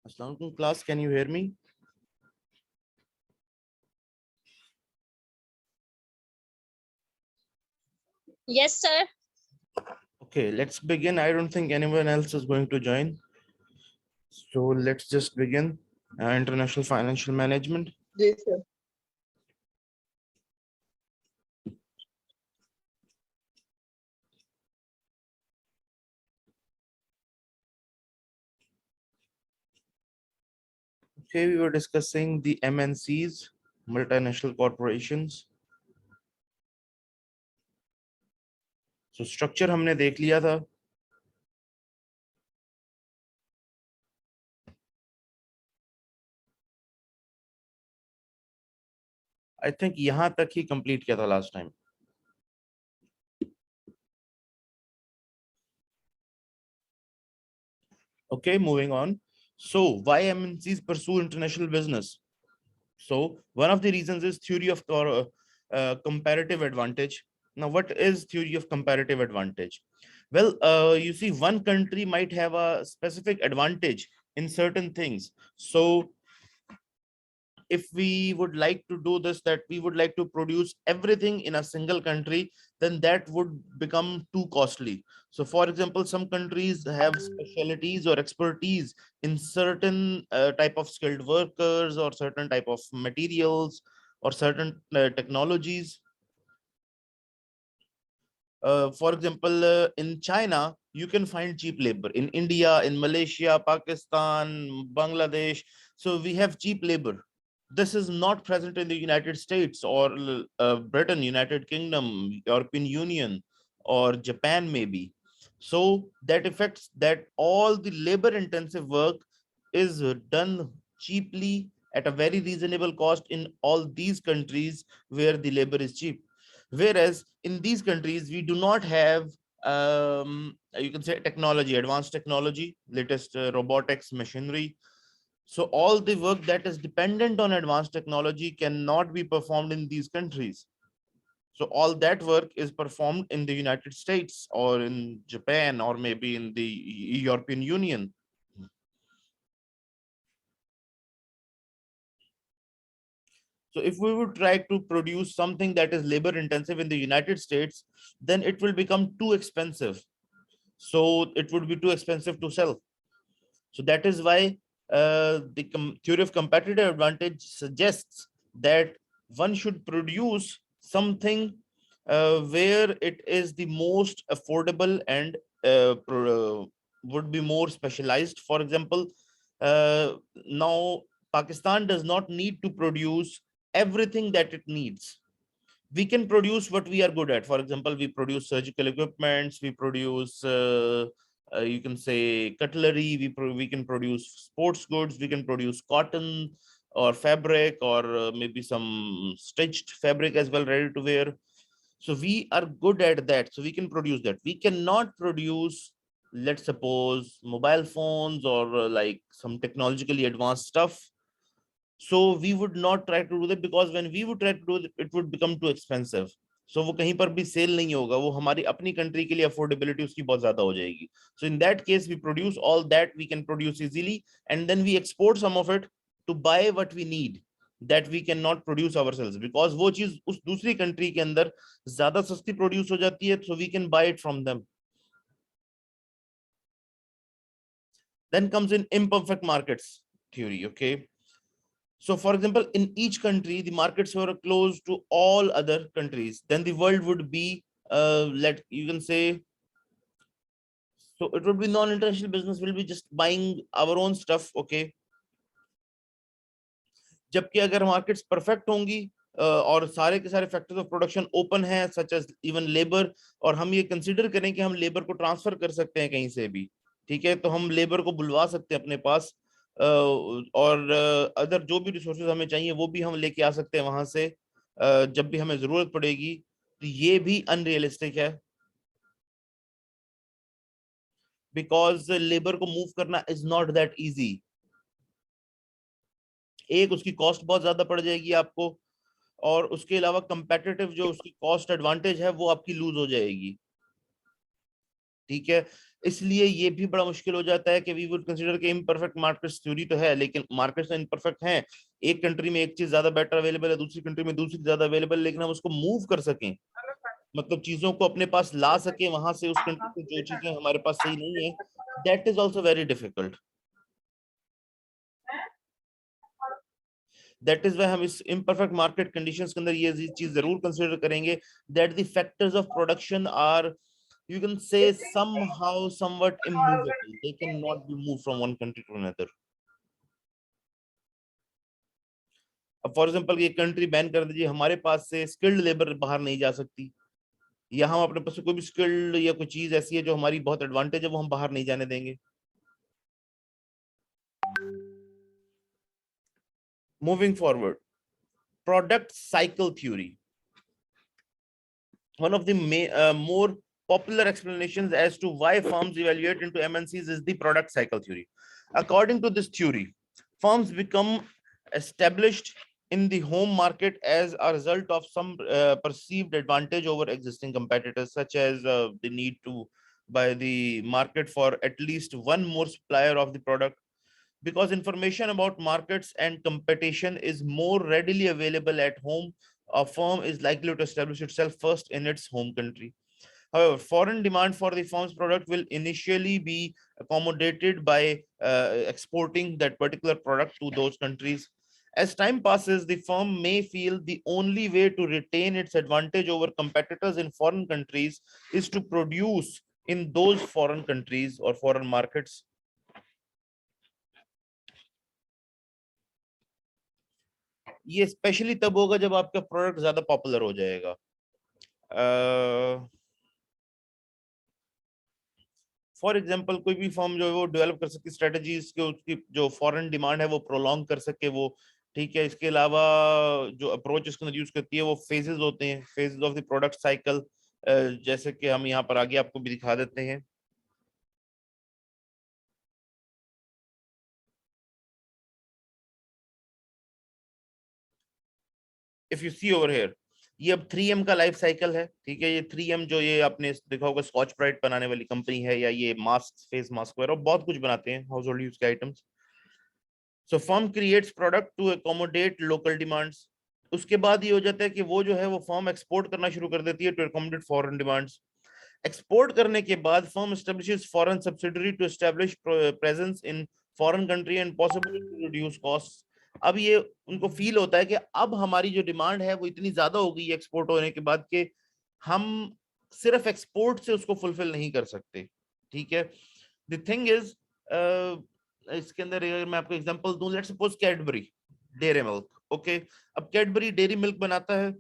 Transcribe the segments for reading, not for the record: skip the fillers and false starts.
Assalamualaikum class, can you hear me? Yes, sir. Okay, let's begin. I don't think anyone else is going to join. So let's just begin. International Financial Management. जी sir. Okay, we were discussing the MNCs, multinational corporations. So structure हमने देख लिया था. I think यहाँ तक ही complete किया था last time. Okay, moving on. So why MNCs pursue international business? So one of the reasons is theory of comparative advantage. Now, what is theory of comparative advantage? Well, you see, one country might have a specific advantage in certain things. So if we would like to do this, that we would like to produce everything in a single country, then that would become too costly. So for example, some countries have specialties or expertise in certain type of skilled workers or certain type of materials or certain technologies. For example, in China, you can find cheap labor. In India, in Malaysia, Pakistan, Bangladesh, so we have cheap labor. This is not present in the United States or Britain, United Kingdom, European Union, or Japan maybe. So that affects that all the labor intensive work is done cheaply at a very reasonable cost in all these countries where the labor is cheap. Whereas in these countries, we do not have, you can say, technology, advanced technology, latest robotics, machinery. So all the work that is dependent on advanced technology cannot be performed in these countries. So all that work is performed in the United States or in Japan or maybe in the European Union. So if we would try to produce something that is labor intensive in the United States, then it will become too expensive. So it would be too expensive to sell. So that is why the theory of competitive advantage suggests that one should produce something where it is the most affordable and would be more specialized. For example, now Pakistan does not need to produce everything that it needs. We can produce what we are good at. For example, we produce surgical equipments, we produce you can say cutlery, we can produce sports goods, we can produce cotton or fabric or maybe some stitched fabric as well, ready to wear. So we are good at that, so we can produce that. We cannot produce, let's suppose, mobile phones or like some technologically advanced stuff. So we would not try to do that, because when we would try to do it would become too expensive. So वो कहीं पर भी cell नहीं होगा, वो हमारी अपनी country के लिए अफोर्डेबिलिटी उसकी बहुत ज्यादा हो जाएगी. So in that case we produce all that we can produce easily, and then we export some of it to buy what we need that we cannot produce ourselves, because वो चीज उस दूसरी country के अंदर ज्यादा सस्ती produce हो जाती है, so we can buy it from them. Then comes in imperfect markets theory. Okay, so for example, in each country, the markets were closed to all other countries. Then the world would be, let you can say, so it would be non-international business will be just buying our own stuff. Okay, जबकि अगर markets perfect होंगी और सारे के सारे factors of production open है, such as even labour, और हम ये कंसीडर करें कि हम लेबर को ट्रांसफर कर सकते हैं कहीं से भी, ठीक है, तो हम लेबर को बुलवा सकते हैं अपने पास, और अदर जो भी रिसोर्सेज हमें चाहिए वो भी हम लेके आ सकते हैं वहां से जब भी हमें जरूरत पड़ेगी. तो ये भी अनरियलिस्टिक है, बिकॉज लेबर को मूव करना इज नॉट दैट इजी. एक, उसकी कॉस्ट बहुत ज्यादा पड़ जाएगी आपको, और उसके अलावा कंपेटिटिव जो उसकी कॉस्ट एडवांटेज है वो आपकी लूज हो जाएगी. ठीक है, इसलिए ये भी बड़ा मुश्किल हो जाता है कि वी वुड कंसीडर कि इम्परफेक्ट मार्केट्स थ्योरी तो है, लेकिन मार्केट्स तो इम्परफेक्ट हैं। एक कंट्री में एक चीज ज्यादा बेटर अवेलेबल है, दूसरी कंट्री में दूसरी ज्यादा अवेलेबल, लेकिन हम उसको मूव कर सकें, मतलब चीजों को अपने पास ला सके वहां से, उस कंट्री से जो चीजें हमारे पास सही नहीं है, that is also very difficult. That is why हम इस इम्परफेक्ट मार्केट कंडीशंस के अंदर ये चीज जरूर कंसिडर करेंगे that the factors of production are, you can say, somehow somewhat immovable, they cannot be moved from one country to another. अब for example ये कंट्री बैन कर दीजिए, हमारे पास से स्किल्ड लेबर बाहर नहीं जा सकती, या हम अपने पास से कोई भी स्किल्ड या कोई चीज ऐसी है जो हमारी बहुत एडवांटेज है वो हम बाहर नहीं जाने देंगे। Moving forward, product cycle theory, one of the more popular explanations as to why firms evaluate into MNCs is the product cycle theory. According to this theory, firms become established in the home market as a result of some perceived advantage over existing competitors, such as the need to buy the market for at least one more supplier of the product. Because information about markets and competition is more readily available at home, a firm is likely to establish itself first in its home country. However, foreign demand for the firm's product will initially be accommodated by exporting that particular product to those countries. As time passes, the firm may feel the only way to retain its advantage over competitors in foreign countries is to produce in those foreign countries or foreign markets. ये specially तब होगा जब आपका product ज्यादा popular हो जाएगा। For example कोई भी फर्म जो है वो डेवलप कर सकती स्ट्रेटजीज के, उसकी जो फॉरेन डिमांड है वो प्रोलॉन्ग कर सके वो, ठीक है। इसके अलावा जो अप्रोच इसके अंदर यूज करती है वो फेजेस होते हैं, phases of the product cycle, जैसे कि हम यहाँ पर आगे आपको भी दिखा देते हैं। If you see over here, ये अब 3M का लाइफ साइकिल है, ठीक है। ये 3M जो ये आपने देखा होगा स्कॉच ब्राइट बनाने वाली कंपनी है, या ये मास्क, फेस मास्क वगैरह बहुत कुछ बनाते हैं, हाउस होल्ड यूज के items. So firm creates product to accommodate local demands. उसके बाद ये हो जाता है कि वो जो है वो फर्म एक्सपोर्ट करना शुरू कर देती है to accommodate foreign demands. Export करने के बाद firm establishes foreign subsidiary to establish presence in foreign country and possible to reduce cost. अब ये उनको फील होता है कि अब हमारी जो डिमांड है वो इतनी ज्यादा हो गई है एक्सपोर्ट होने के बाद के हम सिर्फ एक्सपोर्ट से उसको फुलफिल नहीं कर सकते, ठीक है। द थिंग इज, इसके अंदर अगर मैं आपको एग्जांपल दूं, let's suppose Cadbury dairy milk, okay. अब कैडबरी डेयरी मिल्क बनाता है,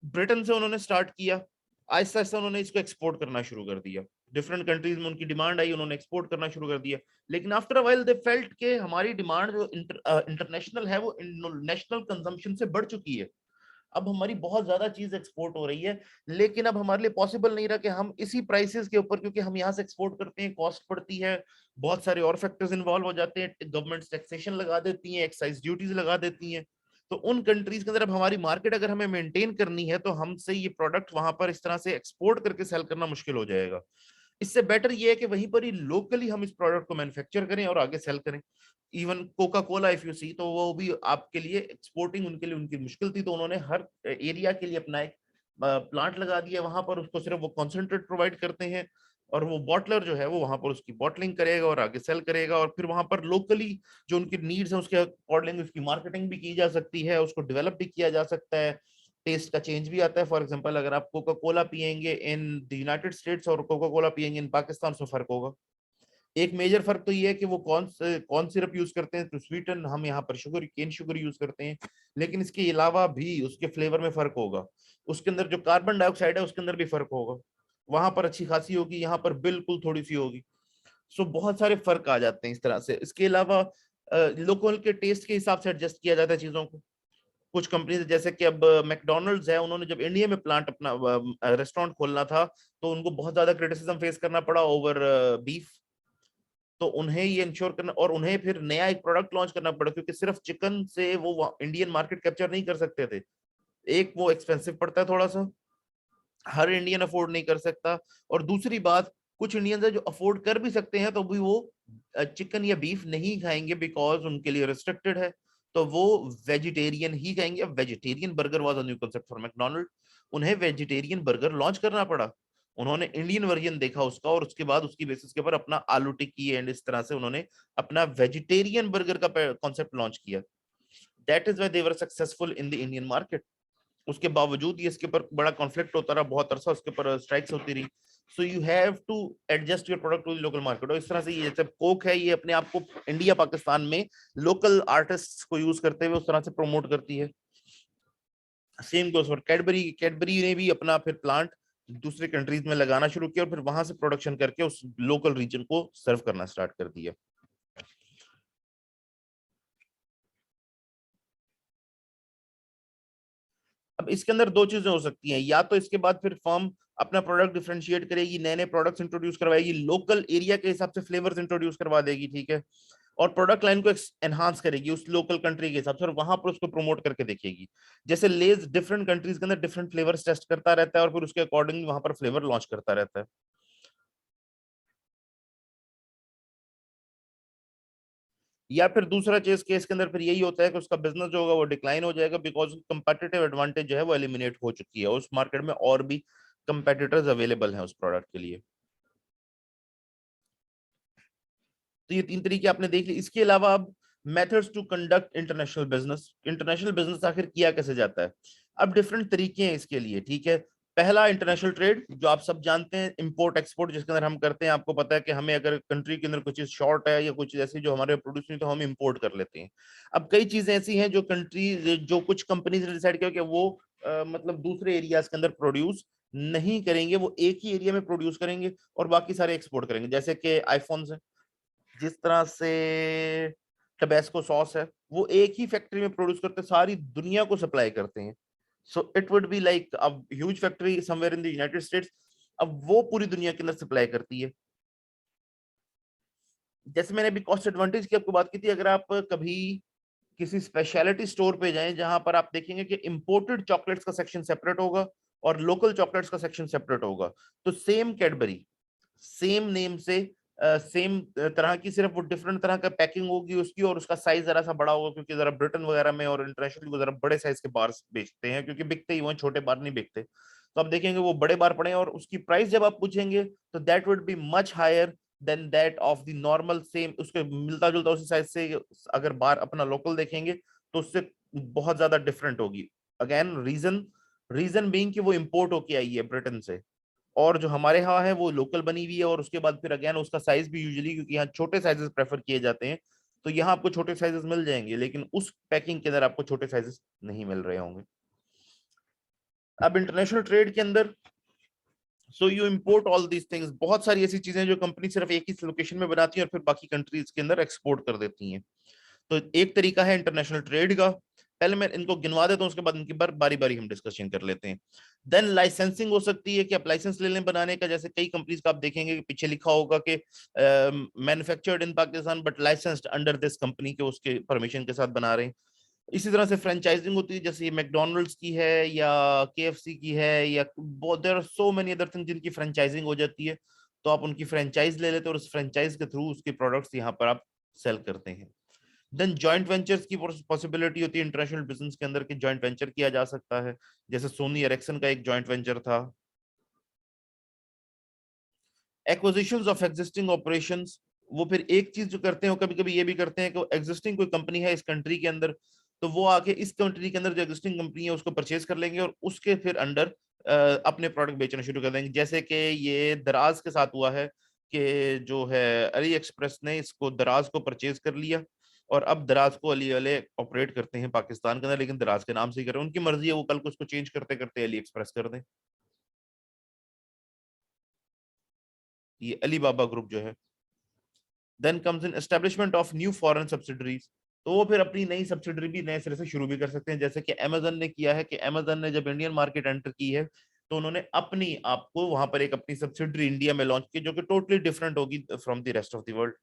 ब्रिटेन से उन्होंने स्टार्ट किया, आहिस्ता आहिस्ता उन्होंने इसको एक्सपोर्ट करना शुरू कर दिया, डिफरेंट कंट्रीज में उनकी डिमांड आई, उन्होंने एक्सपोर्ट करना शुरू कर दिया। लेकिन after a while they felt के हमारी डिमांड जो इंटरनेशनल है वो नेशनल कंजम्पशन से बढ़ चुकी है। अब हमारी बहुत ज्यादा चीज एक्सपोर्ट हो रही है, लेकिन अब हमारे लिए पॉसिबल नहीं रहा कि हम इसी प्राइसेस के ऊपर, क्योंकि हम यहाँ से एक्सपोर्ट करते हैं, कॉस्ट पड़ती है, बहुत सारे और फैक्टर्स इन्वॉल्व हो जाते हैं, गवर्नमेंट टैक्सेशन लगा देती है, एक्साइज ड्यूटीज लगा देती हैं। तो उन कंट्रीज के अंदर अब हमारी मार्केट अगर हमें मेंटेन करनी है तो हमसे ये प्रोडक्ट वहां पर इस तरह से एक्सपोर्ट करके सेल करना मुश्किल हो जाएगा। इससे बेटर ये है कि वहीं पर ही लोकली हम इस प्रोडक्ट को मैन्युफैक्चर करें और आगे सेल करें। Even Coca Cola if you see, तो वो भी आपके लिए एक्सपोर्टिंग उनके लिए उनकी मुश्किल थी, तो उन्होंने हर एरिया के लिए अपना एक प्लांट लगा दिया, वहां पर उसको सिर्फ वो कॉन्सेंट्रेट प्रोवाइड करते हैं, और वो बॉटलर जो है वो वहां पर उसकी बॉटलिंग करेगा और आगे सेल करेगा, और फिर वहां पर लोकली जो उनकी नीड्स है उसके अकॉर्डिंग उसकी मार्केटिंग भी की जा सकती है, उसको डेवलप भी किया जा सकता है, टेस्ट का चेंज भी आता है। फॉर एग्जांपल अगर आप कोका कोला पियेंगे इन द यूनाइटेड स्टेट्स और कोका कोला पियेंगे इन पाकिस्तान, से फर्क होगा। एक मेजर फर्क तो ये है कि वो कौन सिरप यूज करते हैं, तो स्वीटन हम यहाँ पर शुगर, केन शुगर यूज करते हैं, लेकिन इसके अलावा भी उसके फ्लेवर में फर्क होगा, उसके अंदर जो कार्बन डाइऑक्साइड है उसके अंदर भी फर्क होगा, वहां पर अच्छी खासी होगी, यहाँ पर बिल्कुल थोड़ी सी होगी। सो बहुत सारे फर्क आ जाते हैं इस तरह से। इसके अलावा लोकल के टेस्ट के हिसाब से एडजस्ट किया जाता है चीजों को। कुछ कंपनीज जैसे कि अब मैकडोनल्ड्स है, उन्होंने जब इंडिया में प्लांट अपना रेस्टोरेंट खोलना था तो उनको बहुत ज्यादा क्रिटिसिज्म फेस करना पड़ा ओवर बीफ। तो उन्हें ये इंश्योर करना और उन्हें फिर नया एक प्रोडक्ट लॉन्च करना पड़ा, क्योंकि सिर्फ चिकन से वो इंडियन मार्केट कैप्चर नहीं कर सकते थे। एक वो एक्सपेंसिव पड़ता है थोड़ा सा, हर इंडियन अफोर्ड नहीं कर सकता, और दूसरी बात कुछ इंडियंस है जो अफोर्ड कर भी सकते हैं तो भी वो चिकन या बीफ नहीं खाएंगे बिकॉज उनके लिए रिस्ट्रिक्टेड है, तो वो वेजिटेरियन ही खाएंगे। अब vegetarian burger was a new concept for McDonald, उन्हें वेजिटेरियन बर्गर लॉन्च करना पड़ा। उन्होंने इंडियन वर्जन देखा उसका और उसके बाद उसकी बेसिस के ऊपर अपना आलू टिक्की एंड इस तरह से उन्होंने अपना वेजिटेरियन बर्गर का कॉन्सेप्ट लॉन्च किया। That is why they were successful in the Indian market. उसके बावजूद ये इसके ऊपर बड़ा कॉन्फ्लिक्ट होता रहा, बहुत अरसा उसके ऊपर स्ट्राइक्स होती रही। So you have to adjust your product to the local market. और इस तरह से ये जैसे कोक है, ये अपने आप को इंडिया पाकिस्तान में लोकल आर्टिस्ट को यूज करते हुए उस तरह से प्रमोट करती है। Same goes for Cadbury. Cadbury ने भी अपना फिर प्लांट दूसरे कंट्रीज में लगाना शुरू किया और फिर वहां से प्रोडक्शन करके उस लोकल रीजन को सर्व करना स्टार्ट कर दिया। अब इसके अंदर दो चीजें हो सकती हैं, या तो इसके बाद फिर फर्म अपना प्रोडक्ट डिफरेंशिएट करेगी, नए नए प्रोडक्ट्स इंट्रोड्यूस करवाएगी, लोकल एरिया के हिसाब से फ्लेवर्स इंट्रोड्यूस करवा देगी, ठीक है, और प्रोडक्ट लाइन को एनहांस करेगी उस लोकल कंट्री के हिसाब से और वहां पर उसको प्रमोट करके देखेगी। जैसे लेज डिफरेंट कंट्रीज के अंदर डिफरेंट फ्लेवर्स टेस्ट करता रहता है और फिर उसके अकॉर्डिंग वहां पर फ्लेवर लॉन्च करता रहता है। या फिर दूसरा चीज केस के अंदर फिर यही होता है कि उसका बिजनेस जो होगा वो डिक्लाइन हो जाएगा बिकॉज कंपेटिटिव एडवांटेज जो है वो एलिमिनेट हो चुकी है, उस मार्केट में और भी कंपेटिटर्स अवेलेबल हैं उस प्रोडक्ट के लिए। तो ये तीन तरीके आपने देख ली। इसके अलावा अब methods to conduct international business. International business आखिर किया कैसे जाता है? अब डिफरेंट तरीके हैं इसके लिए, ठीक है। पहला इंटरनेशनल ट्रेड, जो आप सब जानते हैं, इंपोर्ट एक्सपोर्ट, जिसके अंदर हम करते हैं। आपको पता है कि हमें अगर कंट्री के अंदर कुछ चीज शॉर्ट है या कुछ ऐसी जो हमारे प्रोड्यूस नहीं तो हम इंपोर्ट कर लेते हैं। अब कई चीजें ऐसी हैं जो कंट्री जो कुछ कंपनीज ने डिसाइड किया कि वो मतलब दूसरे एरियाज के अंदर प्रोड्यूस नहीं करेंगे, वो एक ही एरिया में प्रोड्यूस करेंगे और बाकी सारे एक्सपोर्ट करेंगे। जैसे कि आईफोन्स है, जिस तरह से टबैस्को सॉस है, वो एक ही फैक्ट्री में प्रोड्यूस करते सारी दुनिया को सप्लाई करते हैं। So it would be like a huge factory somewhere in the United states, अब वो पूरी दुनिया के अंदर सप्लाई करती है। जैसे मैंने अभी कॉस्ट एडवांटेज की आपको बात की थी, अगर आप कभी किसी स्पेशलिटी स्टोर पे जाएं जहां पर आप देखेंगे कि इंपोर्टेड चॉकलेट्स का सेक्शन सेपरेट होगा और लोकल चॉकलेट्स का सेक्शन सेपरेट होगा, तो सेम कैडबरी, सेम नेम से सेम तरह की, सिर्फ वो डिफरेंट तरह का पैकिंग होगी उसकी और उसका साइज जरा सा बड़ा होगा, क्योंकि जरा ब्रिटेन वगैरह में और इंटरनेशनली वो जरा बड़े साइज के बार बेचते हैं, क्योंकि बिकते ही वहाँ, छोटे बार नहीं बिकते। तो आप देखेंगे वो बड़े बार पड़े हैं और उसकी प्राइस जब आप पूछेंगे तो that would be much higher than that of the normal same, उसके मिलता जुलता उसी साइज से अगर बार अपना लोकल देखेंगे तो उससे बहुत ज्यादा डिफरेंट होगी। अगेन रीजन, रीजन बीइंग कि वो इंपोर्ट होके आई है ब्रिटेन से, और जो हमारे यहाँ है वो लोकल बनी हुई है। और उसके बाद फिर अगेन उसका साइज भी यूजुअली, क्योंकि यहाँ छोटे साइजेस प्रेफर किए जाते हैं, तो यहाँ आपको छोटे साइजेस मिल जाएंगे, लेकिन उस पैकिंग के अंदर आपको छोटे साइजेस नहीं मिल रहे होंगे। अब इंटरनेशनल ट्रेड के अंदर, so you import all these things, बहुत सारी ऐसी चीजें जो कंपनी सिर्फ एक ही लोकेशन में बनाती है और फिर बाकी कंट्रीज के अंदर एक्सपोर्ट कर देती हैं। तो एक तरीका है इंटरनेशनल ट्रेड का। पहले मैं इनको गिनवा देता हूँ, उसके बाद इनकी बारी बारी हम डिस्कशन कर लेते हैं। देन लाइसेंसिंग हो सकती है कि आप लाइसेंस ले लें बनाने का। जैसे कई कंपनीज का आप देखेंगे कि पीछे लिखा होगा कि manufactured in Pakistan but licensed under this company, के उसके परमिशन के साथ बना रहे हैं। इसी तरह से फ्रेंचाइजिंग होती है, जैसे ये मैकडोनल्ड्स की है या केएफसी की है, या there are so many other thing जिनकी फ्रेंचाइजिंग हो जाती है। तो आप उनकी फ्रेंचाइज ले लेते हैं और उस फ्रेंचाइज के थ्रू उसके प्रोडक्ट्स यहाँ पर आप सेल करते हैं। देन जॉइंट वेंचर्स की पॉसिबिलिटी होती है इंटरनेशनल बिजनेस के अंदर कि जॉइंट वेंचर किया जा सकता है। जैसे सोनी एरिक्सन का एक जॉइंट वेंचर था। एक्विजिशंस ऑफ एग्जिस्टिंग ऑपरेशंस, वो फिर एक चीज जो करते हैं वो कभी कभी ये भी करते हैं कि एग्जिस्टिंग कोई कंपनी है इस कंट्री के अंदर, तो वो आके इस कंट्री के अंदर जो एग्जिस्टिंग कंपनी है उसको परचेज कर लेंगे और उसके फिर अंडर अपने प्रोडक्ट बेचना शुरू कर देंगे। जैसे कि ये दराज के साथ हुआ है कि जो है अली एक्सप्रेस ने इसको दराज को परचेज कर लिया और अब दराज को अली वाले ऑपरेट करते हैं पाकिस्तान के अंदर, लेकिन दराज के नाम से ही कर रहे हैं, उनकी मर्जी है, वो कल को उसको चेंज करते करते अली एक्सप्रेस कर दें। ये अली बाबा ग्रुप जो है। Then comes in establishment of new foreign subsidiaries, तो वो फिर अपनी नई सब्सिडरी भी नए सिरे से शुरू भी कर सकते हैं, जैसे कि अमेजन ने किया है कि अमेजन ने जब इंडियन मार्केट एंटर की है तो उन्होंने अपनी आपको वहां पर एक अपनी सब्सिडरी इंडिया में लॉन्च की जो कि टोटली डिफरेंट होगी from the rest of the world.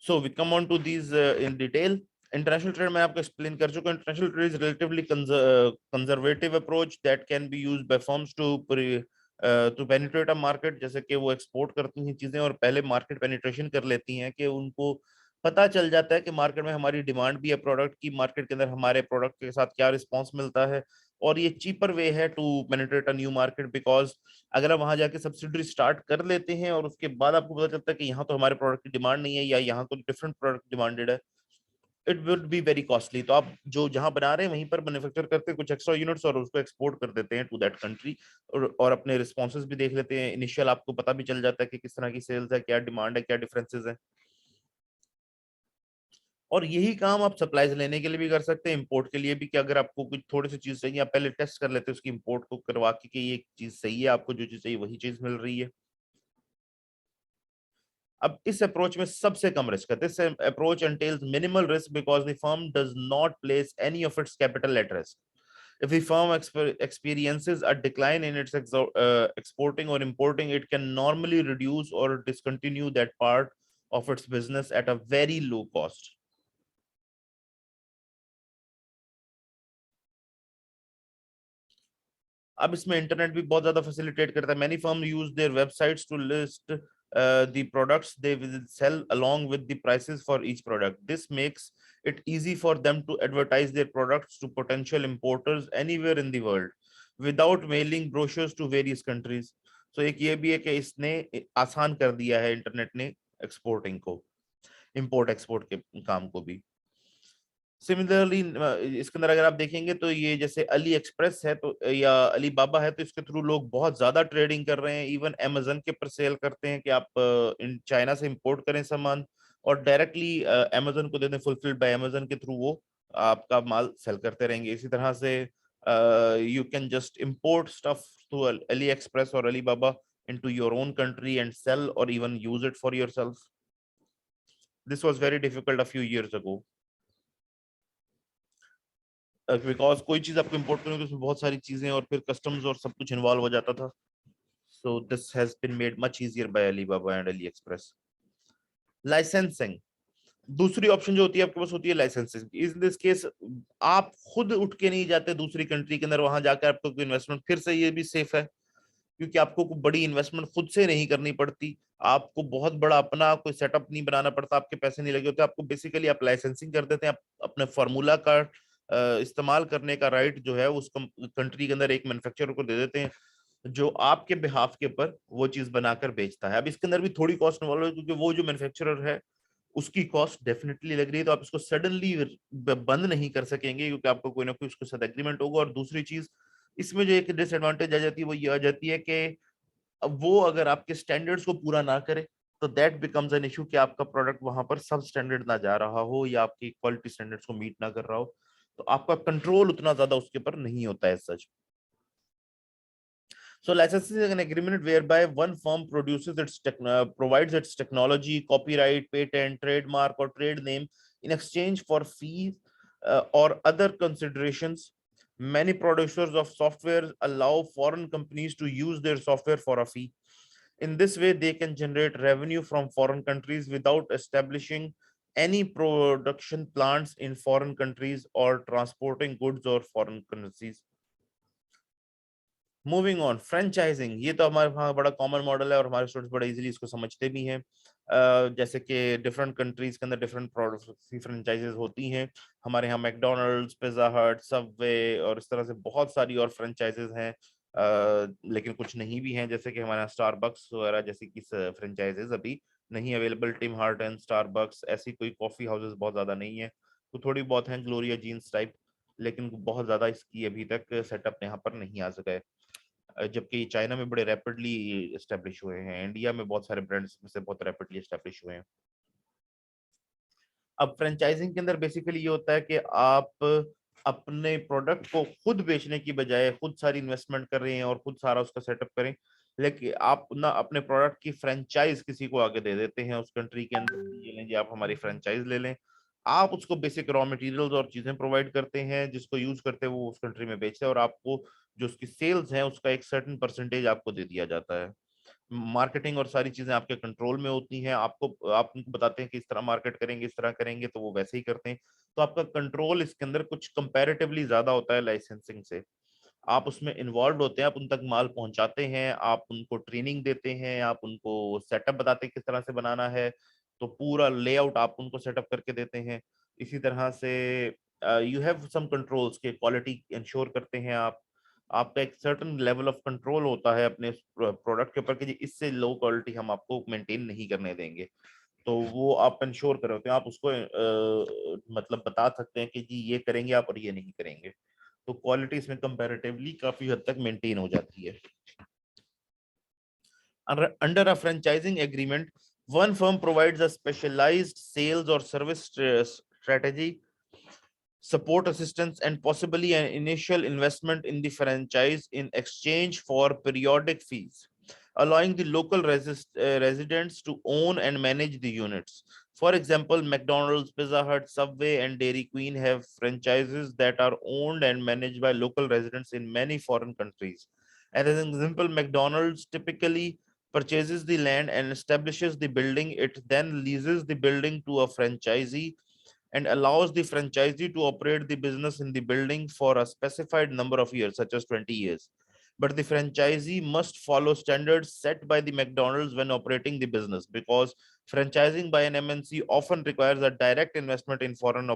So we come on to these in detail. International trade मैं आपको एक्सप्लेन कर चुका हूँ। International trade is relatively conservative approach that can be used by firms to penetrate a market. जैसे कि वो export करती हैं चीजें और पहले मार्केट पेनिट्रेशन कर लेती हैं, कि उनको पता चल जाता है कि मार्केट में हमारी डिमांड भी है प्रोडक्ट की, मार्केट के अंदर हमारे प्रोडक्ट के साथ क्या रिस्पॉन्स मिलता है। और ये चीपर वे है to penetrate a new market, because अगर आप वहां जाके सब्सिडरी स्टार्ट कर लेते हैं और उसके बाद आपको पता चलता है कि यहाँ तो हमारे प्रोडक्ट की डिमांड नहीं है या यहाँ तो डिफरेंट प्रोडक्ट डिमांडेड है, it would be very costly. तो आप जो जहां बना रहे हैं वहीं पर मैन्युफैक्चर करते हैं कुछ एक्स्ट्रा यूनिट्स और उसको एक्सपोर्ट कर देते हैं टू दैट कंट्री, और अपने रिस्पॉन्सेज भी देख लेते हैं। इनिशियल आपको पता भी चल जाता है कि किस तरह की सेल्स है, क्या डिमांड है, क्या डिफरेंसेस है। और यही काम आप सप्लाईज लेने के लिए भी कर सकते हैं, इंपोर्ट के लिए भी, कि अगर आपको कुछ थोड़ी सी चीज चाहिए आप पहले टेस्ट कर लेते हैं उसकी इंपोर्ट को करवा के कि ये चीज सही है, आपको जो चीज चाहिए वही चीज मिल रही है। अब इस अप्रोच में सबसे कम रिस्क है। This approach एंटेल्स minimal risk because the firm does not place any of its capital at risk. If the firm experiences a decline in its exporting or importing, it can normally reduce or discontinue that part of its business at a very low cost. अब इसमें internet भी बहुत ज्यादा facilitate करता है। Many firm use their websites to list the products they will sell along with the prices for each product. This makes it easy for them to advertise their products to potential importers anywhere in the world without mailing brochures to various countries. So एक ये भी है कि इसने आसान कर दिया है इंटरनेट ने एक्सपोर्टिंग को, इंपोर्ट एक्सपोर्ट के काम को भी। सिमिलरली इसके अंदर अगर आप देखेंगे तो ये जैसे अली एक्सप्रेस है तो या अली बाबा है, तो इसके थ्रू लोग बहुत ज्यादा ट्रेडिंग कर रहे हैं। इवन अमेजन के पर सेल करते हैं कि आप इन चाइना से इंपोर्ट करें सामान और डायरेक्टली अमेजन को दे दें, फुलफिल्ड बाय अमेजन के थ्रू वो आपका माल सेल करते रहेंगे। इसी तरह से you can just import stuff to AliExpress और Alibaba into your own country and sell or even use it for yourself. This was very difficult a few years ago. Because कोई चीज आपको import करनी हो तो उसमें बहुत सारी चीजें और फिर कस्टम्स और सब कुछ इन्वॉल्व हो जाता था। So this has been made much easier by Alibaba and AliExpress. Licensing दूसरी ऑप्शन जो होती है आपके पास होती है लाइसेंसिंग। इन दिस केस आप खुद उठ के नहीं जाते दूसरी कंट्री के अंदर, वहां जाकर आपको कोई इन्वेस्टमेंट, फिर से ये भी सेफ है क्योंकि आपको कोई बड़ी इन्वेस्टमेंट खुद से नहीं करनी पड़ती, आपको बहुत बड़ा अपना कोई सेटअप नहीं बनाना पड़ता, आपके पैसे नहीं लगे होते। आपको बेसिकली आप लाइसेंसिंग कर देते हैं, आप अपने फार्मूला का इस्तेमाल करने का राइट जो है उस कंट्री के अंदर एक मैन्युफैक्चरर को दे देते हैं जो आपके बिहाफ के ऊपर वो चीज बनाकर बेचता है। अब इसके अंदर भी थोड़ी कॉस्ट इन्वॉल्व है क्योंकि वो जो मैन्युफैक्चरर है उसकी कॉस्ट डेफिनेटली लग रही है, तो आप इसको सडनली बंद नहीं कर सकेंगे क्योंकि आपको कोई ना कोई उसके साथ एग्रीमेंट होगा। और दूसरी चीज इसमें जो एक डिसएडवांटेज आ जाती है वो ये आ जाती है कि अब वो अगर आपके स्टैंडर्ड्स को पूरा ना करे तो दैट बिकम्स एन इशू कि आपका प्रोडक्ट वहां पर सब स्टैंडर्ड ना जा रहा हो या आपकी क्वालिटी स्टैंडर्ड्स को मीट ना कर रहा हो, तो आपका कंट्रोल उतना ज्यादा उसके ऊपर नहीं होता है सच। So licensing is an agreement whereby one firm provides its technology, copyright, patent, trademark, or trade name in exchange for fees or other considerations. Many producers of software allow foreign companies to use their software for a fee. In this way, they can generate revenue from foreign countries without establishing any production plants in foreign countries or transporting goods or foreign currencies. Moving on, franchising ये तो हमारे वहाँ बड़ा common model है और हमारे students बड़ा easily इसको समझते भी हैं। जैसे कि डिफरेंट कंट्रीज के अंदर डिफरेंट प्रोडक्ट्स की फ्रेंचाइजेज होती हैं। हमारे यहाँ मैकडोनल्ड्स, पिज्जा हट, सबवे और इस तरह से बहुत सारी और फ्रेंचाइजेज हैं। लेकिन कुछ नहीं भी हैं, जैसे कि हमारे यहाँ स्टारबक्स वगैरह जैसी की फ्रेंचाइजेज अभी नहीं अवेलेबल। टिम हार्टन, स्टारबक्स ऐसी कोई कॉफी हाउसेज बहुत ज्यादा नहीं है, तो थोड़ी बहुत हैं ग्लोरिया जीन्स टाइप, लेकिन बहुत ज्यादा इसकी अभी तक सेटअप यहाँ पर नहीं आ सका है। जबकि चाइना में बड़े रैपिडली एस्टेब्लिश हुए हैं, इंडिया में बहुत सारे ब्रांड्स में से बहुत रैपिडली एस्टेब्लिश हुए हैं। अब फ्रेंचाइजिंग के अंदर बेसिकली ये होता है कि आप अपने प्रोडक्ट को खुद बेचने की बजाय खुद सारी इन्वेस्टमेंट कर रहे हैं और खुद सारा उसका सेटअप करें, लेकिन आप ना अपने प्रोडक्ट की फ्रेंचाइज किसी को आगे दे देते हैं उस कंट्री के अंदर, ये लें जी आप हमारी फ्रेंचाइज ले लें। आप उसको बेसिक रॉ मटेरियल्स और चीजें प्रोवाइड करते हैं जिसको यूज करते हैं वो उस कंट्री में बेचते हैं और आपको जो उसकी सेल्स हैं उसका एक सर्टेन परसेंटेज आपको दे दिया जाता है। मार्केटिंग और सारी चीजें आपके कंट्रोल में होती हैं, आप उनको बताते हैं कि इस तरह मार्केट करेंगे, इस तरह करेंगे, तो वो वैसे ही करते हैं। तो आपका कंट्रोल इसके अंदर कुछ कंपैरेटिवली ज्यादा होता है लाइसेंसिंग से। आप उसमें इन्वॉल्व होते हैं, आप उन तक माल पहुंचाते हैं, आप उनको ट्रेनिंग देते हैं, आप उनको सेटअप बताते हैं किस तरह से बनाना है, तो पूरा लेआउट आप उनको सेटअप करके देते हैं। इसी तरह से यू हैव सम कंट्रोल्स के क्वालिटी इंश्योर करते हैं आप। आपका एक सर्टेन लेवल ऑफ कंट्रोल होता है अपने प्रोडक्ट के ऊपर कि जी इससे लो क्वालिटी हम आपको मेंटेन नहीं करने देंगे। तो वो आप इंश्योर कर होते हैं, आप उसको मतलब बता सकते हैं कि जी ये करेंगे आप और ये नहीं करेंगे। तो क्वालिटी इसमें कंपैरेटिवली काफी हद तक मेंटेन हो जाती है। Under a franchising agreement, one firm provides a specialized sales or service strategy, support assistance, and possibly an initial investment in the franchise in exchange for periodic fees, allowing the local residents to own and manage the units. For example, McDonald's, Pizza Hut, Subway, and Dairy Queen have franchises that are owned and managed by local residents in many foreign countries. As an example, McDonald's typically purchases the land and establishes the building. It then leases the building to a franchisee and allows the franchisee to operate the business in the building for a specified number of years, such as 20 years. But the franchisee must follow standards set by the McDonald's when operating the business, because franchising by an MNC often requires a direct investment in foreign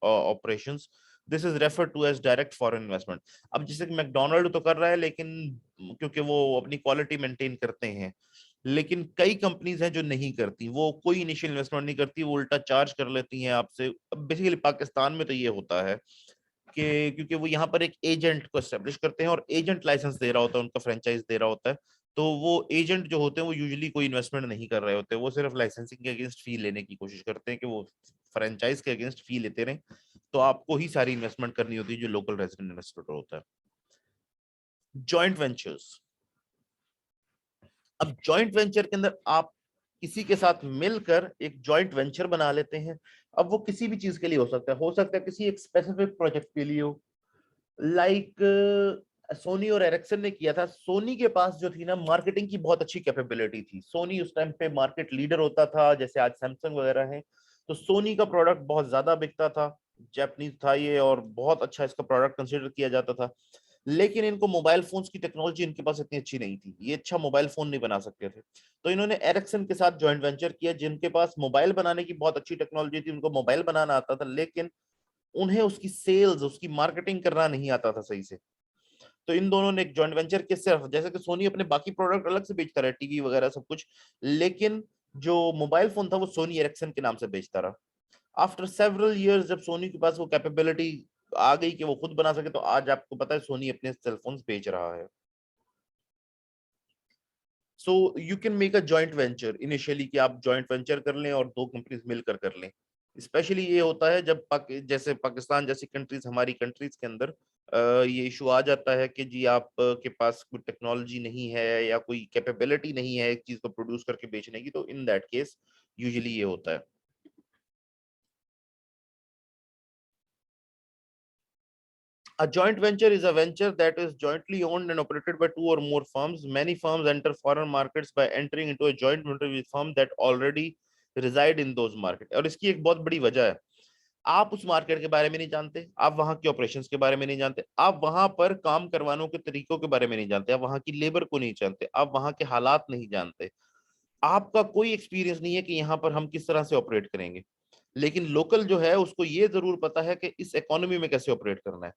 operations. This is referred to as direct foreign investment. अब जैसे कि McDonald तो कर रहा है, लेकिन क्योंकि वो अपनी क्वालिटी मेंटेन करते हैं, लेकिन कई कंपनीज हैं जो नहीं करती, वो कोई इनिशियल इन्वेस्टमेंट नहीं करती, वो उल्टा चार्ज कर लेती हैं आपसे। बेसिकली पाकिस्तान में तो ये होता है कि क्योंकि वो यहाँ पर एक एजेंट को एस्टेब्लिश करते हैं और एजेंट लाइसेंस दे रहा होता है, उनका फ्रेंचाइज दे रहा होता है। तो वो एजेंट जो होते हैं वो यूजुअली कोई इन्वेस्टमेंट नहीं कर रहे होते, वो सिर्फ लाइसेंसिंग के अगेंस्ट फी लेने की कोशिश करते हैं कि वो फ्रेंचाइज के अगेंस्ट फी लेते रहें। तो आपको ही सारी इन्वेस्टमेंट करनी होती है जो लोकल रेजिडेंट इन्वेस्टर होता है। Joint ventures. अब जॉइंट वेंचर के अंदर आप किसी के साथ मिलकर एक जॉइंट वेंचर बना लेते हैं। अब वो किसी भी चीज के लिए हो सकता है किसी एक स्पेसिफिक प्रोजेक्ट के लिए हो। लाइक सोनी और एरिक्सन ने किया था। सोनी के पास जो थी ना मार्केटिंग की बहुत अच्छी कैपेबिलिटी थी, सोनी उस टाइम पे मार्केट लीडर होता था, जैसे आज सैमसंग वगैरह है। तो सोनी का प्रोडक्ट बहुत ज्यादा बिकता था, जापानीज था ये, और बहुत अच्छा इसका प्रोडक्ट कंसिडर किया जाता था। लेकिन इनको मोबाइल फोन्स की टेक्नोलॉजी इनके पास इतनी अच्छी नहीं थी, ये अच्छा मोबाइल फोन नहीं बना सकते थे। तो इन्होंने एरिक्सन के साथ जॉइंट वेंचर किया, जिनके पास मोबाइल बनाने की बहुत अच्छी टेक्नोलॉजी थी, उनको मोबाइल बनाना आता था, लेकिन उन्हें उसकी सेल्स, उसकी मार्केटिंग करना नहीं आता था सही से। तो इन दोनों ने एक जॉइंट वेंचर के, सिर्फ जैसे कि सोनी अपने बाकी प्रोडक्ट अलग से बेचता रहा, टीवी वगैरह सब कुछ, लेकिन जो मोबाइल फोन था वो सोनी एरिक्सन के नाम से बेचता रहा। आफ्टर सेवरल इयर्स जब सोनी के पास वो कैपेबिलिटी आ गई कि वो खुद बना सके, तो आज आपको पता है सोनी अपने सेलफोन्स बेच रहा है। So you can make a joint venture initially, कि आप जॉइंट वेंचर कर लें और दो कंपनीज मिलकर कर लें। स्पेशली ये होता है जब जैसे पाकिस्तान जैसी कंट्रीज, हमारी कंट्रीज के अंदर ये इशू आ जाता है कि जी आप के पास कोई टेक्नोलॉजी नहीं है या कोई कैपेबिलिटी नहीं है एक चीज को प्रोड्यूस करके बेचने की, तो इन दैट केस यूजुअली ये होता है। A joint venture is a venture that is jointly owned and operated by two or more firms. Many firms enter foreign markets by entering into a joint venture with firm that already reside in those markets. और इसकी एक बहुत बड़ी वजह है, आप उस market के बारे में नहीं जानते, आप वहां के ऑपरेशंस के बारे में नहीं जानते, आप वहां पर काम करवाने के तरीकों के बारे में नहीं जानते, आप वहां की लेबर को नहीं जानते, आप वहां के हालात नहीं जानते, आपका कोई एक्सपीरियंस नहीं है कि यहाँ पर हम किस तरह से ऑपरेट करेंगे। लेकिन लोकल जो है उसको ये जरूर पता है कि इस इकोनॉमी में कैसे ऑपरेट करना है,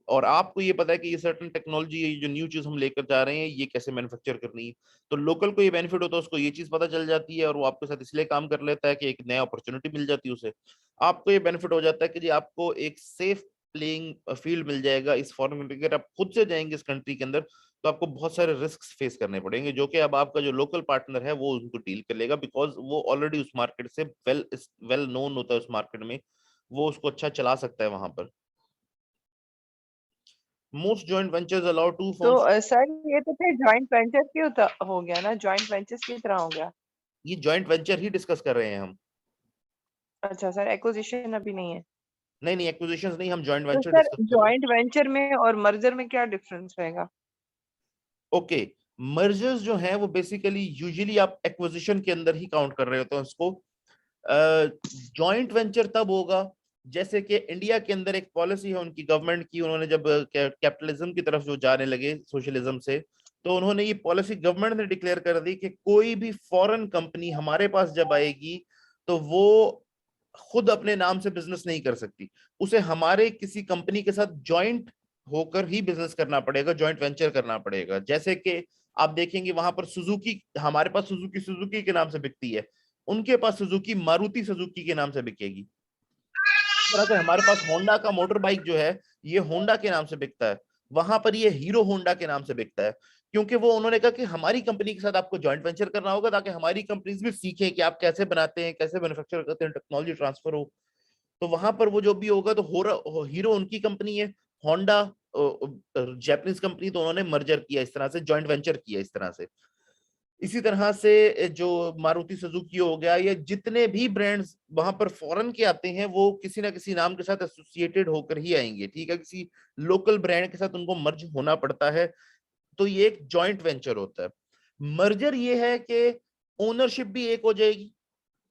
और आपको ये पता है कि ये सर्टेन टेक्नोलॉजी, ये जो न्यू चीज हम लेकर जा रहे हैं, ये कैसे मैन्युफैक्चर करनी है। तो लोकल को ये बेनिफिट होता है, उसको ये चीज पता चल जाती है, और वो आपके साथ इसलिए काम कर लेता है कि एक नया अपॉर्चुनिटी मिल जाती है उसे। आपको ये बेनिफिट हो जाता है कि जी आपको एक सेफ प्लेइंग फील्ड मिल जाएगा इस फॉरेन कंट्री के। अगर आप खुद से जाएंगे इस कंट्री के अंदर, तो आपको बहुत सारे रिस्क फेस करने पड़ेंगे, जो कि अब आपका जो लोकल पार्टनर है वो उनको डील कर लेगा, बिकॉज वो ऑलरेडी उस मार्केट से वेल नोन होता है उस मार्केट में, वो उसको अच्छा चला सकता है वहां पर। Most joint ventures allow two तो firms. सर ये तो फिर जॉइंट वेंचर की हो गया ना, जॉइंट वेंचर्स की तरह हो गया। ये जॉइंट वेंचर ही डिस्कस कर रहे हैं हम। अच्छा सर, एक्विजिशन अभी नहीं है। नहीं नहीं, एक्विजिशंस नहीं, हम जॉइंट तो वेंचर सर डिस्कस कर रहे हैं। जॉइंट वेंचर में और मर्जर में क्या डिफरेंस रहेगा? ओके, मर्जर्स जो हैं वो बेसिकली यूजुअली आप एक्विजिशन के अंदर ही काउंट कर रहे होते हैं उसको। जॉइंट वेंचर तब होगा जैसे कि इंडिया के अंदर एक पॉलिसी है उनकी गवर्नमेंट की, उन्होंने जब कैपिटलिज्म की तरफ जो जाने लगे सोशलिज्म से, तो उन्होंने ये पॉलिसी गवर्नमेंट ने डिक्लेयर कर दी कि कोई भी फॉरेन कंपनी हमारे पास जब आएगी तो वो खुद अपने नाम से बिजनेस नहीं कर सकती, उसे हमारे किसी कंपनी के साथ जॉइंट होकर ही बिजनेस करना पड़ेगा, जॉइंट वेंचर करना पड़ेगा। जैसे कि आप देखेंगे वहां पर सुजुकी, हमारे पास सुजुकी सुजुकी के नाम से बिकती है, उनके पास सुजुकी मारुति सुजुकी के नाम से बिकेगी। इस तरह से हमारे पास होंडा का मोटर बाइक जो है ये होंडा के नाम से बिकता है, वहां पर ये हीरो होंडा के नाम से बिकता है, क्योंकि वो उन्होंने कहा कि हमारी कंपनी के साथ आपको जॉइंट वेंचर करना होगा ताकि हमारी कंपनीज भी सीखें कि आप कैसे बनाते हैं, कैसे मैन्युफैक्चर करते हैं, टेक्नोलॉजी ट्रांसफर हो। तो वहां पर वो जो भी होगा तो हीरो उनकी कंपनी है, होंडा जापानीज कंपनी, तो उन्होंने मर्जर किया इस तरह से, जॉइंट वेंचर किया इस तरह से। इसी तरह से जो मारुति सुजुकी हो गया, या जितने भी ब्रांड्स वहां पर फॉरेन के आते हैं वो किसी ना किसी नाम के साथ एसोसिएटेड होकर ही आएंगे, ठीक है, किसी लोकल ब्रांड के साथ उनको मर्ज होना पड़ता है, तो ये एक जॉइंट वेंचर होता है। मर्जर ये है कि ओनरशिप भी एक हो जाएगी,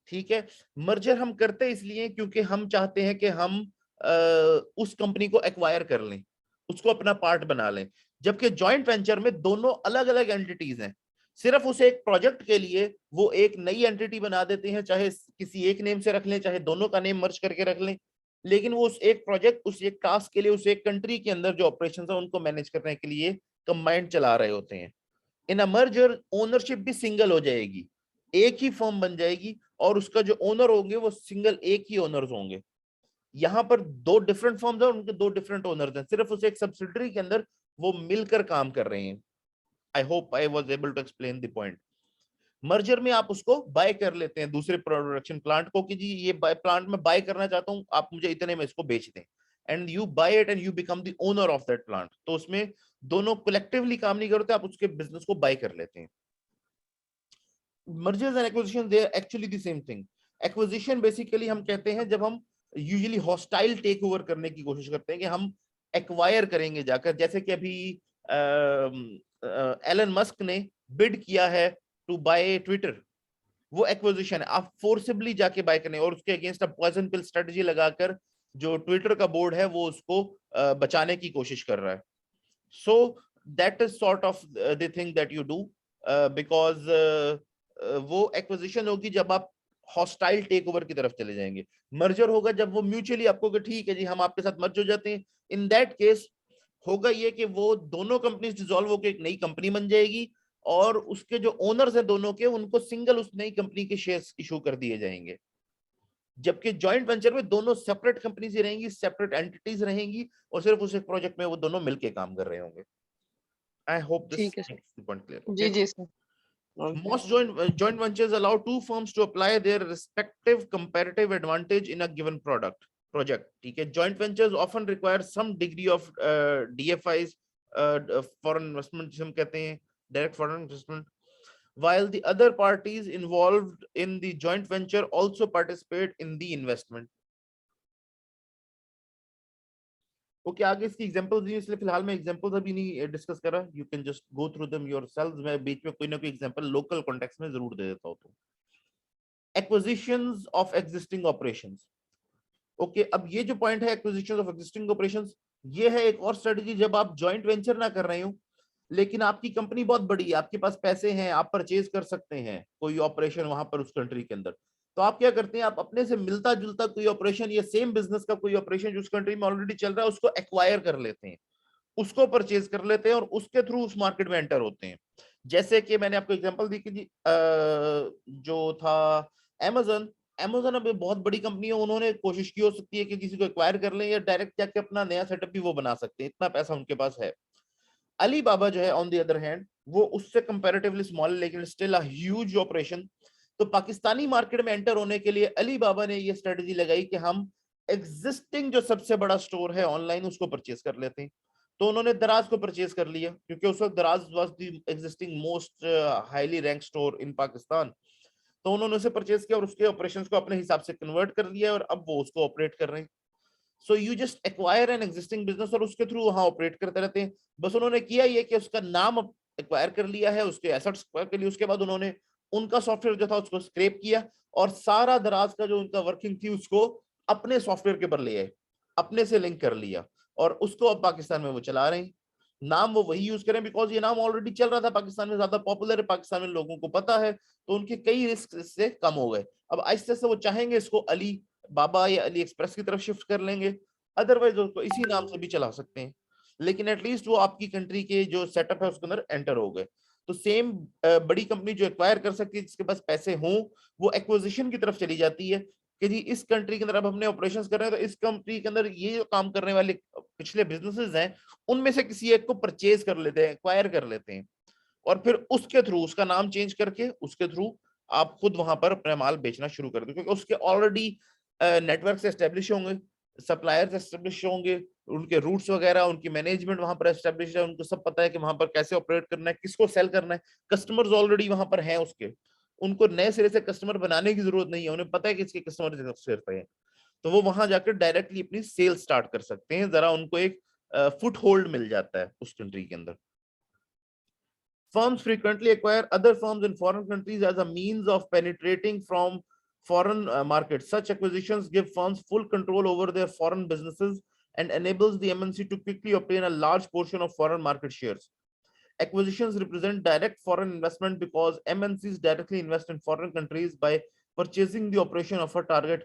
ठीक है। मर्जर हम करते इसलिए क्योंकि हम चाहते हैं कि हम उस कंपनी को एक्वायर कर लें, उसको अपना पार्ट बना लें, जबकि जॉइंट वेंचर में दोनों अलग अलग एंटिटीज हैं, सिर्फ उसे एक प्रोजेक्ट के लिए वो एक नई एंटिटी बना देते हैं, चाहे किसी एक नेम से रख लें चाहे दोनों का नेम मर्ज करके रख लें, लेकिन वो उस एक प्रोजेक्ट, उस एक टास्क के लिए, उस एक कंट्री के अंदर जो ऑपरेशन है उनको मैनेज करने के लिए कंबाइंड चला रहे होते हैं। इन अ मर्जर ओनरशिप भी सिंगल हो जाएगी, एक ही फर्म बन जाएगी और उसका जो ओनर होंगे वो सिंगल एक ही ओनर्स होंगे। यहाँ पर दो डिफरेंट फर्म्स हैं, उनके दो डिफरेंट ओनर्स हैं, सिर्फ उस एक सब्सिडरी के अंदर वो मिलकर काम कर रहे हैं। I hope I was able to explain the point. Merger में आप उसको बाय कर लेते हैं दूसरे प्रोडक्शन प्लांट को कि जी ये प्लांट में बाय करना चाहता हूँ, आप मुझे इतने में इसको बेच दें, and you buy it and you become the owner of that plant. तो उसमें दोनों कलेक्टिवली काम नहीं करते, आप उसके बिजनेस को बाय कर लेते हैं। mergers and acquisitions, they are actually the same thing. Acquisition basically हम कहते हैं जब हम यूजुअली हॉस्टाइल टेक ओवर करने की कोशिश करते हैं कि हम एक्वायर करेंगे जाकर, जैसे कि अभी एलन मस्क ने बिड किया है टू बाय ट्विटर, वो एक्विजिशन है, आप फोर्सिबली जाके बाय करने और उसके अगेंस्ट पॉइजन पिल स्ट्रेटजी लगाकर जो ट्विटर का बोर्ड है वो उसको बचाने की कोशिश कर रहा है। So that is sort of the thing that you do, because वो एक्विजिशन होगी जब आप हॉस्टाइल टेक ओवर की तरफ चले जाएंगे। मर्जर होगा जब वो म्यूचुअली आपको कि ठीक है जी हम आपके साथ मर्ज हो जाते हैं। इन दैट केस होगा ये कि वो दोनों कंपनीज डिसॉल्व होकर एक नई कंपनी बन जाएगी और उसके जो ओनर्स हैं दोनों के, उनको सिंगल उस नई कंपनी के शेयर्स इशू कर दिए जाएंगे। जबकि जॉइंट वेंचर में दोनों सेपरेट कंपनीज रहेंगी, सेपरेट एंटिटीज रहेंगी और सिर्फ उस एक प्रोजेक्ट में वो दोनों मिलके काम कर रहे होंगे। आई होप दिस ठीक है सर। Point clear. जी जी sir. Okay. Most joint ventures allow two firms to apply their respective comparative advantage in a given project. ठीक है, joint ventures often require some degree of DFIs, foreign investment जिसे हम कहते हैं, direct foreign investment, while the other parties involved in the joint venture also participate in the investment. Okay, आगे इसकी examples दी, इसलिए फिलहाल मैं एग्जांपल्स अभी नहीं डिस्कस कर रहा, you can just go through them yourselves, मैं बीच में कोई ना कोई एग्जांपल लोकल कॉन्टेक्स्ट में जरूर दे देता हूं। तो acquisitions of existing operations, okay, अब ये जो पॉइंट है एक्विजिशंस ऑफ एग्जिस्टिंग ऑपरेशंस, ये है एक और स्ट्रेटजी जब आप जॉइंट वेंचर ना कर रहे हो लेकिन आपकी कंपनी बहुत बड़ी है, आपके पास पैसे हैं, आप परचेज कर सकते हैं कोई ऑपरेशन वहां पर उस कंट्री के अंदर, तो आप क्या करते हैं, आप अपने से मिलता जुलता कोई ऑपरेशन या सेम बिजनेस का कोई ऑपरेशन जो उस कंट्री में ऑलरेडी चल रहा है उसको एक्वायर कर लेते हैं, उसको परचेज कर लेते हैं और उसके थ्रू उस मार्केट में एंटर होते हैं। जैसे कि मैंने आपको एग्जांपल दी कि जी जो था अमेजन, अमेजन अब बहुत बड़ी कंपनी है, उन्होंने कोशिश की हो सकती है कि किसी को एक्वायर कर लें या डायरेक्ट जाके अपना नया सेटअप भी वो बना सकते हैं, इतना पैसा उनके पास है। अलीबाबा जो है ऑन द अदर हैंड वो उससे कंपैरेटिवली स्मॉल लेकिन स्टिल अ ह्यूज ऑपरेशन। तो पाकिस्तानी मार्केट में एंटर होने के लिए अलीबाबा ने ये स्ट्रेटजी लगाई कि हम एग्जिस्टिंग जो सबसे बड़ा स्टोर है ऑनलाइन उसको परचेज कर लेते हैं। तो उन्होंने दराज को परचेज कर लिया क्योंकि उस वक्त दराज was the existing most highly rank store in Pakistan. तो उन्होंने उसे परचेज किया और उसके ऑपरेशंस को अपने हिसाब से कन्वर्ट कर लिया और अब वो उसको ऑपरेट कर रहे हैं। So you just acquire an existing business और उसके थ्रू वहां ऑपरेट करते रहते हैं। बस उन्होंने किया ये कि उसका नाम एक्वायर कर लिया है, उसके एसेट्स एक्वायर कर लिए, उसके बाद उन्होंने उनका सॉफ्टवेयर जो था उसको स्क्रैप किया और सारा दराज का जो उनका वर्किंग थी उसको अपने सॉफ्टवेयर के ऊपर ले आए, अपने से लिंक कर लिया और उसको अब पाकिस्तान में वो चला रहे हैं। नाम वो वही यूज करें बिकॉज ये नाम ऑलरेडी चल रहा था पाकिस्तान में, ज्यादा पॉपुलर है, पाकिस्तान में लोगों को पता है, तो उनके कई रिस्क इससे कम हो गए। अब आहिस्ते से वो चाहेंगे इसको अली बाबा या अली एक्सप्रेस की तरफ शिफ्ट कर लेंगे, अदरवाइज उसको इसी नाम से भी चला सकते हैं, लेकिन एटलीस्ट वो आपकी कंट्री के जो सेटअप है उसके अंदर एंटर हो गए। तो सेम बड़ी कंपनी जो एक्वायर कर सकती है, जिसके पास पैसे हों, वो एक्विजिशन की तरफ चली जाती है कि जी इस कंट्री के अंदर अब हमने ऑपरेशंस कर रहे हैं, तो इस कंट्री के अंदर ये जो काम करने वाले पिछले बिजनेसेस हैं उनमें से किसी एक को परचेज कर लेते हैं, एक्वायर कर लेते हैं, और फिर उसके थ्रू उसका नाम चेंज करके उसके थ्रू आप खुद वहां पर अपना माल बेचना शुरू कर दो, क्योंकि उसके ऑलरेडी नेटवर्क एस्टेब्लिश होंगे, सप्लायर्स एस्टेब्लिश होंगे, उनके रूट्स वगैरह, उनकी मैनेजमेंट वहां पर एस्टेब्लिश है, उनको सब पता है कि वहां पर कैसे ऑपरेट करना है, किसको सेल करना है, कस्टमर्स ऑलरेडी वहां पर हैं उसके, उनको नए सिरे से कस्टमर बनाने की जरूरत नहीं है, उन्हें पता है कि इसके कस्टमर सिर्फ है, तो वो वहां जाकर डायरेक्टली अपनी सेल स्टार्ट कर सकते हैं, जरा उनको एक फुट होल्ड मिल जाता है उस कंट्री के अंदर। Firms frequently acquire other firms in foreign countries as a means of penetrating from foreign markets. Such acquisitions give firms full control over their foreign businesses and enables the MNC to quickly obtain a large portion of foreign market shares. Acquisitions represent direct foreign investment because MNCs directly invest in foreign countries by purchasing the operation of a target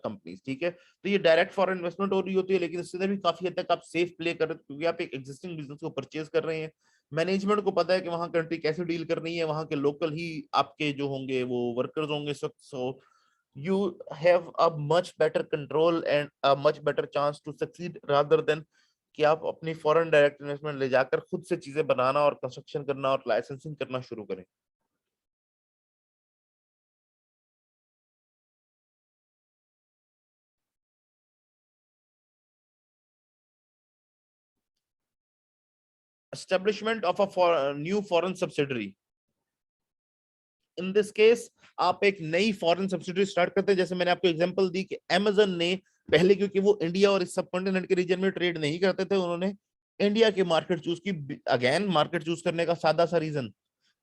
companies। ठीक है, तो ये direct foreign investment हो रही होती है, लेकिन इससे भी काफी हद तक आप सेफ प्ले कर रहे हो, क्योंकि आप एक एग्जिस्टिंग बिजनेस को परचेज कर रहे हैं, मैनेजमेंट को पता है कि वहां कंट्री कैसे डील करनी है, वहां के लोकल ही आपके जो होंगे वो वर्कर्स होंगे, सो you have a much better control and a much better chance to succeed rather than कि आप अपनी फॉरेन डायरेक्ट इन्वेस्टमेंट ले जाकर खुद से चीजें बनाना और कंस्ट्रक्शन करना और लाइसेंसिंग करना शुरू करें। Establishment of a new foreign subsidiary। In this case आप एक नई फॉरेन सब्सिडी स्टार्ट करते हैं, जैसे मैंने आपको एग्जांपल दी कि अमेज़न ने पहले, क्योंकि वो इंडिया और इस सबकॉन्टिनेंट के रीजन में ट्रेड नहीं करते थे, उन्होंने इंडिया के मार्केट चूज की। अगेन मार्केट चूज करने का सादा सा reason,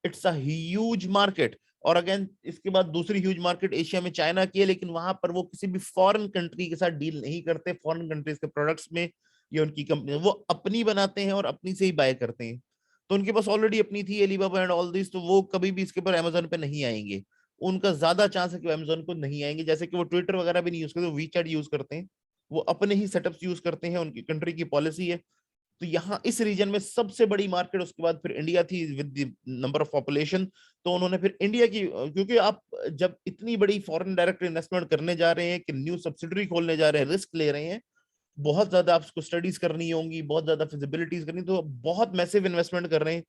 it's a huge market, और अगेन इसके बाद दूसरी ह्यूज मार्केट एशिया में चाइना की है, लेकिन वहां पर वो किसी भी फॉरेन कंट्री के साथ डील नहीं करते, फॉरेन कंट्रीज के प्रोडक्ट्स में ये उनकी कंपनी वो अपनी बनाते हैं और अपनी से ही बाय करते हैं, तो उनके पास ऑलरेडी अपनी थी एलीबाबा एंड ऑल दिस, तो वो कभी भी इसके ऊपर अमेजोन पे नहीं आएंगे, उनका ज्यादा चांस है कि वो अमेजोन को नहीं आएंगे, जैसे कि वो ट्विटर वगैरह भी नहीं यूज करते, वो वीचैट यूज करते हैं, वो अपने ही सेटअप्स यूज करते हैं, उनकी कंट्री की पॉलिसी है। तो यहाँ इस रीजन में सबसे बड़ी मार्केट उसके बाद फिर इंडिया थी with the number of population, तो उन्होंने फिर इंडिया की, क्योंकि आप जब इतनी बड़ी फॉरेन डायरेक्ट इन्वेस्टमेंट करने जा रहे हैं कि न्यू सब्सिडरी खोलने जा रहे हैं, रिस्क ले रहे हैं, बहुत ज्यादा आपको स्टडीज करनी होंगी, बहुत ज्यादा फिजिबिलिटीज करनी, तो बहुत मैसिव इन्वेस्टमेंट कर रहे हैं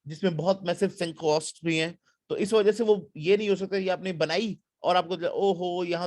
जिसमें बहुत मैसिव सिंक कॉस्ट भी हैं, तो इस वजह से वो ये नहीं हो सकता कि आपने बनाई और आपको ओहो यहाँ